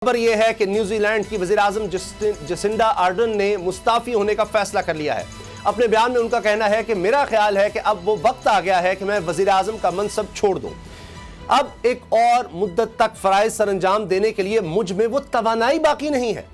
खबर यह है कि न्यूजीलैंड की वज़ीर-ए-आज़म जसिंडा आर्डर्न ने मुस्ताफ़ी होने का फैसला कर लिया है। अपने बयान में उनका कहना है कि मेरा ख्याल है कि अब वो वक्त आ गया है कि मैं वज़ीर-ए-आज़म का मनसब छोड़ दूं। अब एक और मुद्दत तक फ़राइज़ सरअंजाम देने के लिए मुझ में वो तवानाई बाकी नहीं है।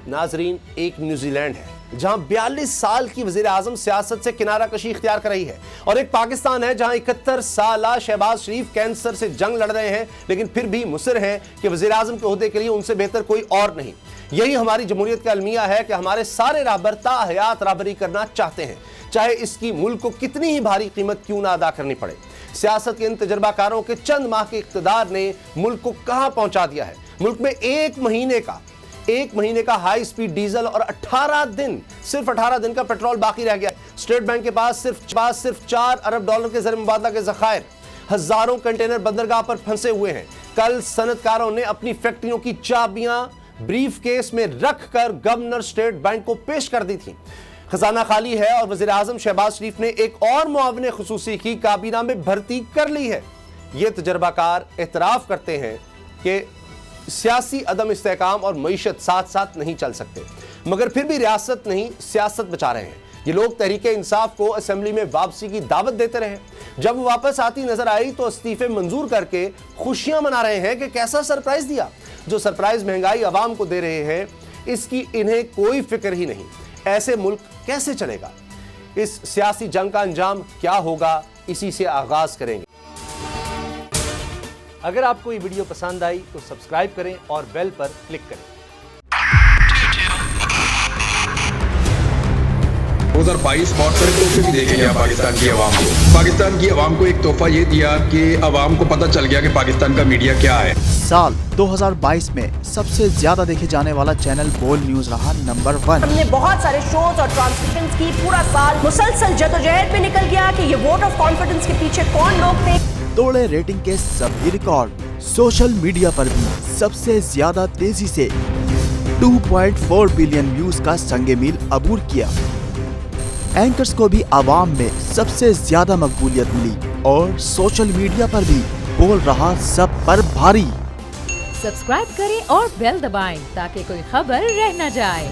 नाज़रीन, एक न्यूजीलैंड है जहां 42 साल की वज़ीर-ए-आज़म सियासत से किनारा कशी इख्तियार कर रही है, और एक पाकिस्तान है जहां 71 साला शहबाज शरीफ कैंसर से जंग लड़ रहे हैं, लेकिन फिर भी मुसर हैं कि वज़ीर-ए-आज़म के ओहदे के लिए उनसे बेहतर कोई और नहीं। यही हमारी जमहूरियत का अलमिया है कि हमारे सारे रहबर ताहयात रहबरी करना चाहते हैं, चाहे इसकी मुल्क को कितनी ही भारी कीमत क्यों ना अदा करनी पड़े। सियासत के इन तजर्बाकारों के चंद माह के इक़्तिदार ने मुल्क को कहां पहुंचा दिया है। मुल्क में एक महीने का हाई स्पीड डीजल और 18 दिन, सिर्फ 18 दिन का पेट्रोल बाकी रह गया। स्टेट बैंक के पास सिर्फ 4 अरब डॉलर के ज़र मुबादला के ज़खायर, हजारों कंटेनर बंदरगाह पर फंसे हुए हैं। कल सनतकारों ने अपनी फैक्ट्रियों की चाबियां ब्रीफ केस में रख कर गवर्नर स्टेट बैंक को पेश कर दी थी। खजाना खाली है और वज़ीर-ए-आज़म शहबाज शरीफ ने एक और मुआविन खुसूसी की काबीना में भर्ती कर ली है। ये तजर्बाकार एतराफ़ करते हैं कि सियासी अदम इस्तेहकाम और मईशत साथ साथ नहीं चल सकते, मगर फिर भी रियासत नहीं सियासत बचा रहे हैं। ये लोग तहरीक इंसाफ को असेंबली में वापसी की दावत देते रहे, जब वो वापस आती नजर आई तो इस्तीफे मंजूर करके खुशियां मना रहे हैं कि कैसा सरप्राइज दिया। जो सरप्राइज महंगाई आवाम को दे रहे हैं, इसकी इन्हें कोई फिक्र ही नहीं। ऐसे मुल्क कैसे चलेगा? इस सियासी जंग का अंजाम क्या होगा, इसी से आगाज करेंगे। अगर आपको ये वीडियो पसंद आई तो सब्सक्राइब करें और बेल पर क्लिक करें। 2022 बहुत सारे तोहफे भी देखे गया पाकिस्तान की आवाम को। पाकिस्तान की आवाम को एक तोहफा ये दिया कि आवाम को पता चल गया कि पाकिस्तान का मीडिया क्या है। साल 2022 में सबसे ज्यादा देखे जाने वाला चैनल बोल न्यूज रहा नंबर 1। हमने बहुत सारे शोज और ट्रांसमिशंस की, पूरा साल मुसलसल जदोजहद में निकल गया कि ये वोट ऑफ कॉन्फिडेंस के पीछे कौन लोग थे। तोड़े रेटिंग के सभी रिकॉर्ड। सोशल मीडिया पर भी सबसे ज्यादा तेजी से 2.4 बिलियन व्यूज का संगे मील अबूर किया। एंकर्स को भी आवाम में सबसे ज्यादा मकबूलियत मिली और सोशल मीडिया पर भी बोल रहा सब पर भारी। सब्सक्राइब करें और बेल दबाएं ताकि कोई खबर रह न जाए।